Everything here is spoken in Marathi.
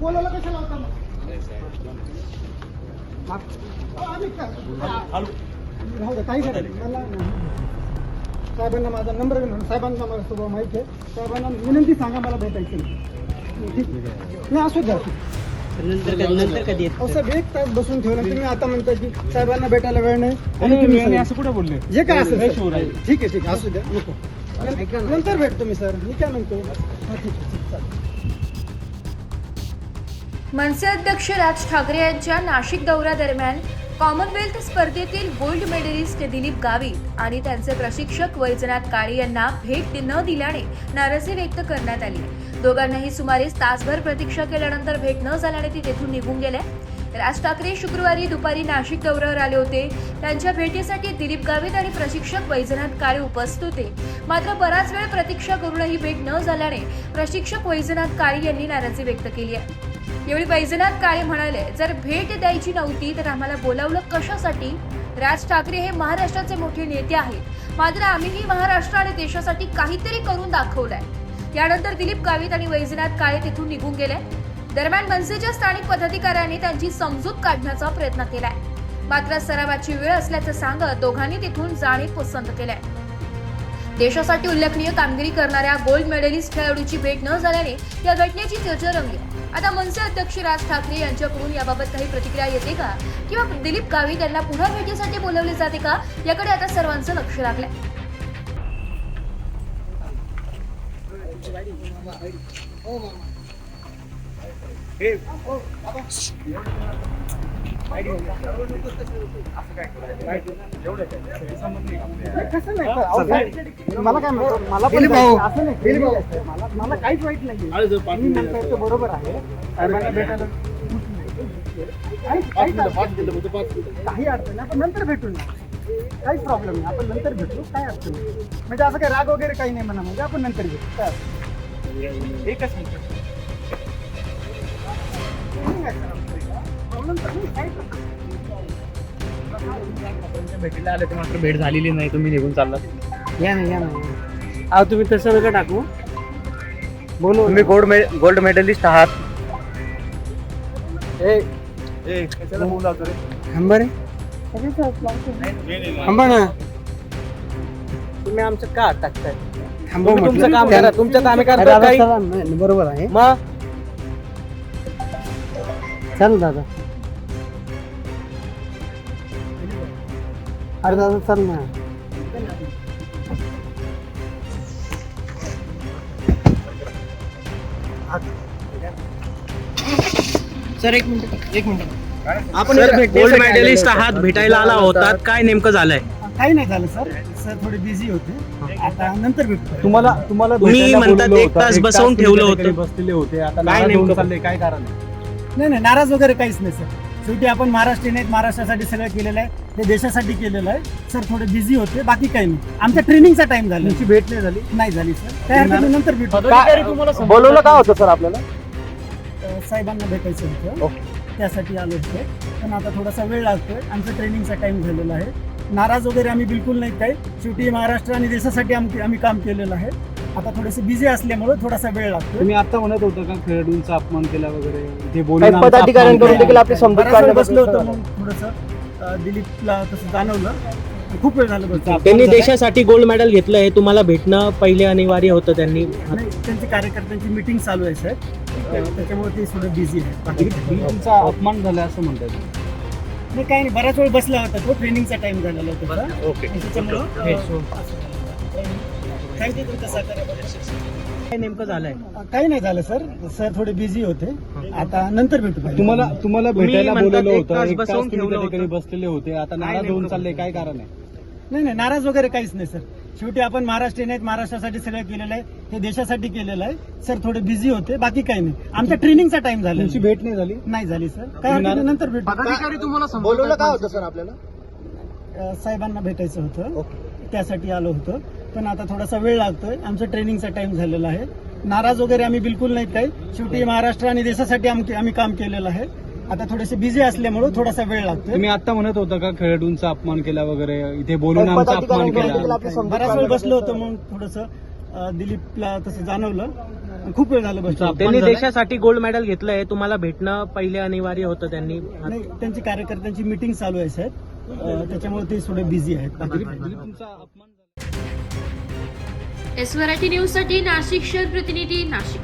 बोलायला कशाला होता मग? आम्ही काय राहू दे, काही करायचं मला साहेबांना माझा नंबर साहेबांना मला स्वभाव माहिती आहे. साहेबांना विनंती सांगा मला भेटायचं ठीक नाही असू द्या. नंतर कधी अहो साहेब 1 तास बसून ठेवलं तुम्ही आता म्हणता की साहेबांना भेटायला वेळ नाही आणि तुम्ही असं कुठे बोलले जे काय असेल ठीक आहे असू द्या नको नंतर भेटतो मी सर मी काय म्हणतो हा ठीक आहे चालेल. मनसे अध्यक्ष राज ठाकरे यांच्या नाशिक दौऱ्यादरम्यान कॉमनवेल्थ स्पर्धेतील गोल्ड मेडलिस्ट दिलीप गावित आणि त्यांचे प्रशिक्षक वैजनाथ काळे यांना भेट न दिल्याने नाराजी व्यक्त करण्यात आली. दोघांनाही सुमारे तासभर प्रतीक्षा केल्यानंतर भेट न झाल्याने ते तेथून निघून गेले. राज ठाकरे शुक्रवारी दुपारी नाशिक दौऱ्यावर आले होते. त्यांच्या भेटीसाठी दिलीप गावित आणि प्रशिक्षक वैजनाथ काळे उपस्थित होते. मात्र बराच वेळ प्रतीक्षा करूनही भेट न झाल्याने प्रशिक्षक वैजनाथ काळे यांनी नाराजी व्यक्त केली आहे. यावेळी वैजनाथ काळे म्हणाले, जर भेट द्यायची नव्हती तर आम्हाला बोलावलं कशासाठी? राज ठाकरे हे महाराष्ट्राचे मोठे नेते आहेत, मात्र आम्हीही महाराष्ट्र आणि देशासाठी काहीतरी करून दाखवलंय. यानंतर दिलीप गावित आणि वैजनाथ काळे तिथून निघून गेले. दरम्यान मनसेच्या स्थानिक पदाधिकाऱ्यांनी त्यांची समजूत काढण्याचा प्रयत्न केलाय, मात्र सरावाची वेळ असल्याचं सांगत दोघांनी तिथून जाणे पसंत केलंय. देशासाठी उल्लेखनीय कामगिरी करणाऱ्या गोल्ड मेडलिस्ट खेळाडूची भेट न झाल्याने या घटनेची चर्चा रंगली. आता मनसे अध्यक्ष राज ठाकरे यांच्याकडून याबाबत काही प्रतिक्रिया येते का, किंवा दिलीप गावित यांना पुन्हा भेटीसाठी बोलवले जाते का, याकडे आता सर्वांचं लक्ष लागलंय. मला काय म्हणतो मला पण असं नाही मला काहीच वाईट नाही बरोबर आहे. साहेबांना भेटायला काही अडचण नाही आपण नंतर भेटू ना काहीच प्रॉब्लेम नाही आपण नंतर भेटू काय अडचण नाही म्हणजे असं काही राग वगैरे काही नाही म्हणा म्हणजे आपण नंतर भेटू काय एकच मिनिट भेटीला आले तर मात्र भेट झालेली नाही, तुम्ही निघून चाललात. या नाही अहो तुम्ही तसं वेगळं टाकू बोलू तुम्ही गोल्ड मेडलिस्ट आहात. थांबा ना तुम्ही आमचं का टाकताय? थांबा तुमचं काम करा, तुमचं काम करता काही. बरोबर आहे मग चल दादा अरे दादा चल ना सर एक मिनिट आपण गोल्ड मेडलिस्ट आहात, भेटायला आला होतात, काय नेमकं झालंय? काही नाही झालं सर थोडे बिझी होते आता नंतर भेटतो. तुम्हाला तुम्ही म्हणतात 1 तास बसवून ठेवलं होतं. बसलेले होते आता काय नेमकं चाललंय काय कारण? नाही नाराज वगैरे काहीच नाही सर. शेवटी आपण महाराष्ट्रीयन आहेत, महाराष्ट्रासाठी सगळं केलेलं आहे, हे देशासाठी केलेलं आहे. सर थोडे बिझी होते बाकी काही नाही. आमच्या ट्रेनिंगचा टाइम झाला तुमची भेट नाही झाली? नाही झाली सर. काय हरकत नाही, नंतर भेटू. बोलवलं का होतं सर आपल्याला? साहेबांना भेटायचं होतं त्यासाठी आलो होते पण आता थोडासा वेळ लागतोय. आमचा ट्रेनिंगचा टाइम झालेला आहे. नाराज वगैरे आम्ही बिलकुल नाही काही. शेवटी महाराष्ट्र आणि देशासाठी आम्ही काम केलेलं आहे. आता थोडेसे बिझी असल्यामुळे थोडासा वेळ लागतो. तुम्ही आता म्हणत होता का खेळाडूंचा अपमान केला वगैरे ते पदाधिकाऱ्यांकडून देखील आपली समजूत काढण्यात बसलो होतो मग थोडंसं दिलीपला तसं जाणवलं खूप वेळ झालं बसलो. त्यांनी देशासाठी गोल्ड मेडल घेतलंय, तुम्हाला भेटणं पहिले अनिवार्य होतं. त्यांनी नाही त्यांची कार्यकर्त्यांची मीटिंग चालू आहे सर त्याच्यामुळे ते थोडं बिझी आहे. बाकी तुमचा अपमान झाला असं म्हणतात. नाही काही नाही बराच वेळ बसला होता तो ट्रेनिंगचा टाइम झालेला होता त्याच्यामुळं थँक्यू तुमचा सहकार्य. काय नेमकं झालंय? काही नाही झालं सर थोडे बिझी होते आता नंतर भेटू. तुम्हाला भेटायला म्हणतात बोलवलं 1 होतं तास 1 तास बसवून तुम्ही ठेवलं त्या ठिकाणी होतं. बसलेले होते आता नाराज होऊन चालले काय कारण आहे? नाही नाराज वगैरे काहीच नाही सर. शेवटी आपण महाराष्ट्रीयन आहेत, महाराष्ट्रासाठी सगळं केलेलं आहे, हे देशासाठी केलेलं आहे. सर थोडे बिझी होते बाकी काही नाही. आमच्या ट्रेनिंगचा टाइम झाला. तुमची भेट नाही झाली? नाही झाली सर. काय हरकत नाही, नंतर भेटू. बोलवलं का होतं सर आपल्याला? साहेबांना भेटायचं होतं त्यासाठी आलो होतो पण आता थोडासा वेळ लागतोय. आमचा ट्रेनिंगचा टाइम झालेला आहे. नाराज वगैरे आम्ही बिलकुल नाही काही. शेवटी महाराष्ट्र आणि देशासाठी आम्ही काम केलेलं आहे. आता थोडेसे बिझी असल्यामुळे थोडासा वेळ लागतोय. तुम्ही आता म्हणत होता का खेळाडूंचा अपमान केला वगैरे इथे बोलून आमचा अपमान केला? बराच वेळ बसलो होतो म्हणून थोडंसं दिलीपला तसं जाणवलं खूप वेळ झालं बसतो. त्यांनी देशासाठी गोल्ड मेडल घेतलंय, तुम्हाला भेटणं पहिले अनिवार्य होतं. त्यांनी नाही, त्यांची कार्यकर्त्यांची मीटिंग चालू आहे साहेब, त्याच्यामुळे ते थोडे बिझी आहेत. तुमचा अपमान झाला. एस मराठी न्यूज साठी नाशिक शहर प्रतिनिधी नाशिक.